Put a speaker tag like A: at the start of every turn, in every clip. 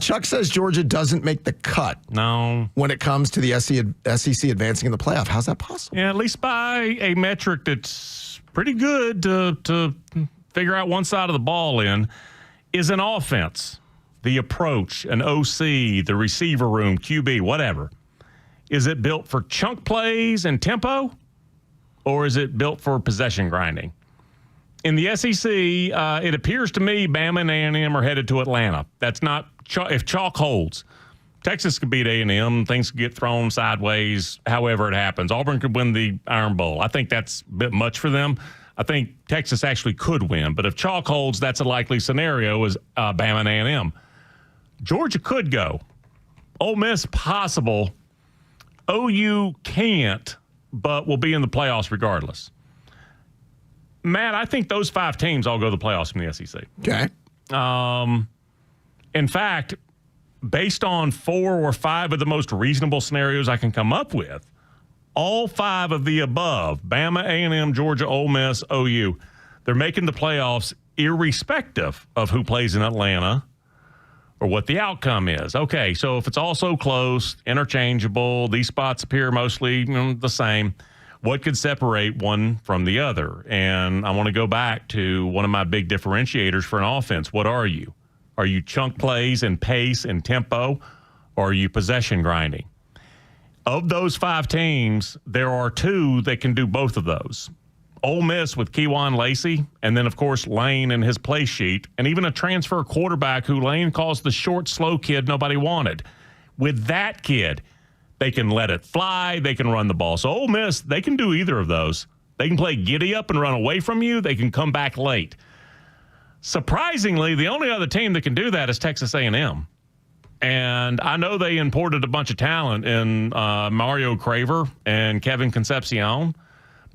A: Chuck says Georgia doesn't make the cut.
B: No.
A: When it comes to the SEC advancing in the playoff. How's that possible?
B: Yeah, at least by a metric that's pretty good to figure out one side of the ball in is an offense. The approach, an OC, the receiver room, QB, whatever. Is it built for chunk plays and tempo, or is it built for possession grinding? In the SEC, it appears to me Bama and A&M are headed to Atlanta. That's not if chalk holds. Texas could beat A&M. Things could get thrown sideways, however it happens. Auburn could win the Iron Bowl. I think that's a bit much for them. I think Texas actually could win. But if chalk holds, that's a likely scenario is Bama and A&M. Georgia could go. Ole Miss, possible. OU can't, but will be in the playoffs regardless. Matt, I think those 5 teams all go to the playoffs from the SEC.
A: Okay.
B: In fact, based on 4 or 5 of the most reasonable scenarios I can come up with, all 5 of the above, Bama, A&M, Georgia, Ole Miss, OU, they're making the playoffs irrespective of who plays in Atlanta or what the outcome is. Okay, so if it's all so close, interchangeable, these spots appear mostly the same, what could separate one from the other? And I want to go back to one of my big differentiators for an offense. What are you? Are you chunk plays and pace and tempo, or are you possession grinding? Of those 5 teams, there are 2 that can do both of those. Ole Miss with Kejuan Lacey, and then, of course, Lane and his play sheet, and even a transfer quarterback who Lane calls the short, slow kid nobody wanted. With that kid, they can let it fly. They can run the ball. So Ole Miss, they can do either of those. They can play giddy up and run away from you. They can come back late. Surprisingly, the only other team that can do that is Texas A&M. And I know they imported a bunch of talent in Mario Craver and Kevin Concepcion,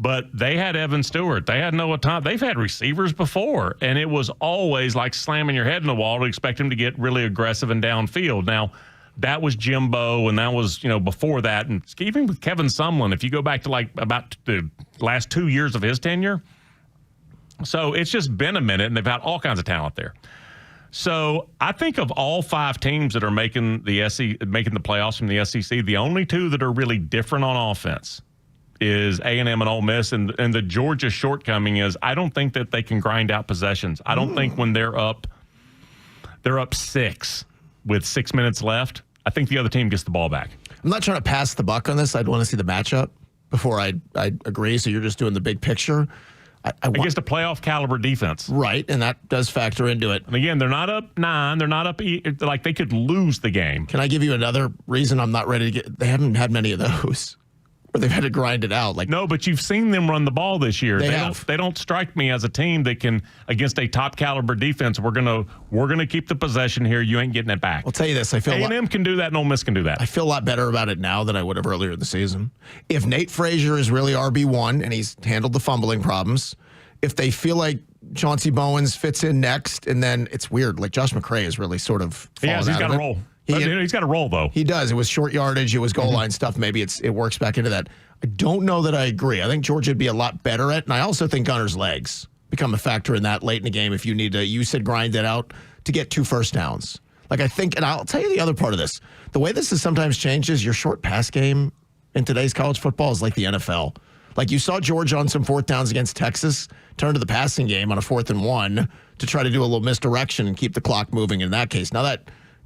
B: but they had Evan Stewart. They had Noah Thomas. They've had receivers before, and it was always like slamming your head in the wall to expect him to get really aggressive and downfield. Now, that was Jimbo, and that was, before that. And even with Kevin Sumlin, if you go back to about the last 2 years of his tenure. So it's just been a minute, and they've had all kinds of talent there. So I think of all 5 teams that are making the playoffs from the SEC, the only 2 that are really different on offense is A&M and Ole Miss, and the Georgia shortcoming is I don't think that they can grind out possessions. I don't think when they're up 6 with 6 minutes left, I think the other team gets the ball back.
A: I'm not trying to pass the buck on this. I'd want to see the matchup before I agree. So you're just doing the big picture.
B: Against a playoff caliber defense.
A: Right, and that does factor into it.
B: And again, they're not up 9. They're not up, like they could lose the game.
A: Can I give you another reason I'm not ready to get? They haven't had many of those where they've had to grind it out.
B: No, but you've seen them run the ball this year.
A: They
B: don't strike me as a team that can, against a top caliber defense, we're gonna keep the possession here. You ain't getting it back.
A: I'll tell you this. I feel
B: A&M can do that, and Ole Miss can do that.
A: I feel a lot better about it now than I would have earlier in the season. If Nate Frazier is really RB1 and he's handled the fumbling problems, if they feel like Chauncey Bowens fits in next, and then it's weird, like Josh McCray is really sort of fallen
B: he's got to roll. He's got to roll, though.
A: He does. It was short yardage. It was goal line stuff. Maybe it works back into that. I don't know that I agree. I think Georgia would be a lot better at, and I also think Gunner's legs become a factor in that late in the game if you need to, you said grind it out to get 2 first downs. Like I think, and I'll tell you the other part of this. The way this is sometimes changes, your short pass game in today's college football is like the NFL. Like you saw Georgia on some 4th downs against Texas turn to the passing game on a 4th and 1 to try to do a little misdirection and keep the clock moving in that case. Now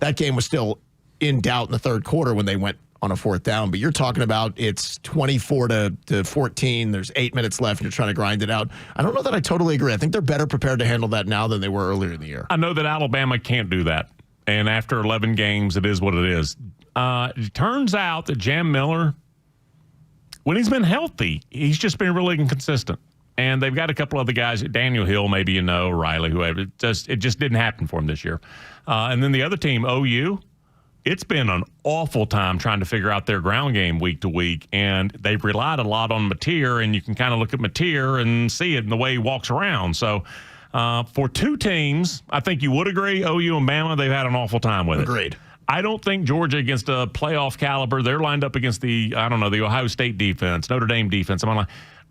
A: that game was still in doubt in the 3rd quarter when they went on a 4th down, but you're talking about it's 24 to 14. There's 8 minutes left and you're trying to grind it out. I don't know that I totally agree. I think they're better prepared to handle that now than they were earlier in the year.
B: I know that Alabama can't do that. And after 11 games, it is what it is. It turns out that Jam Miller, when he's been healthy, he's just been really inconsistent. And they've got a couple other guys, Daniel Hill, maybe Riley, whoever. It just didn't happen for him this year. And then the other team, OU, it's been an awful time trying to figure out their ground game week to week. And they've relied a lot on Mateer, and you can kind of look at Mateer and see it in the way he walks around. So for 2 teams, I think you would agree, OU and Bama, they've had an awful time with it.
A: Agreed.
B: I don't think Georgia against a playoff caliber, they're lined up against the Ohio State defense, Notre Dame defense.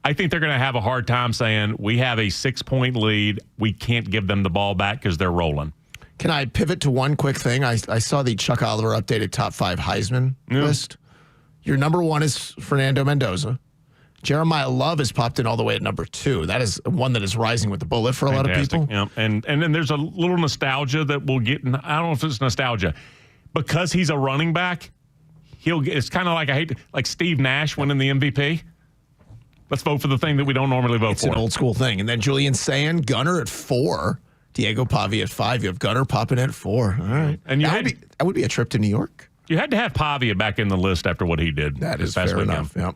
B: I think they're going to have a hard time saying we have a 6-point lead. We can't give them the ball back because they're rolling.
A: Can I pivot to one quick thing? I saw the Chuck Oliver updated top 5 Heisman list. Your number 1 is Fernando Mendoza. Jeremiah Love has popped in all the way at number 2. That is one that is rising with the bullet for a lot of people.
B: Yeah. And then there's a little nostalgia that we'll get. I don't know if it's nostalgia. Because he's a running back, it's kind of like Steve Nash winning the MVP. Let's vote for the thing that we don't normally vote for.
A: It's an old school thing. And then Julian Sand, Gunner at 4. Diego Pavi at 5. You have Gunner popping in at 4. All right.
B: And
A: that would be a trip to New York.
B: You had to have Pavia back in the list after what he did.
A: That is
B: past
A: fair
B: weekend.
A: enough. Yep.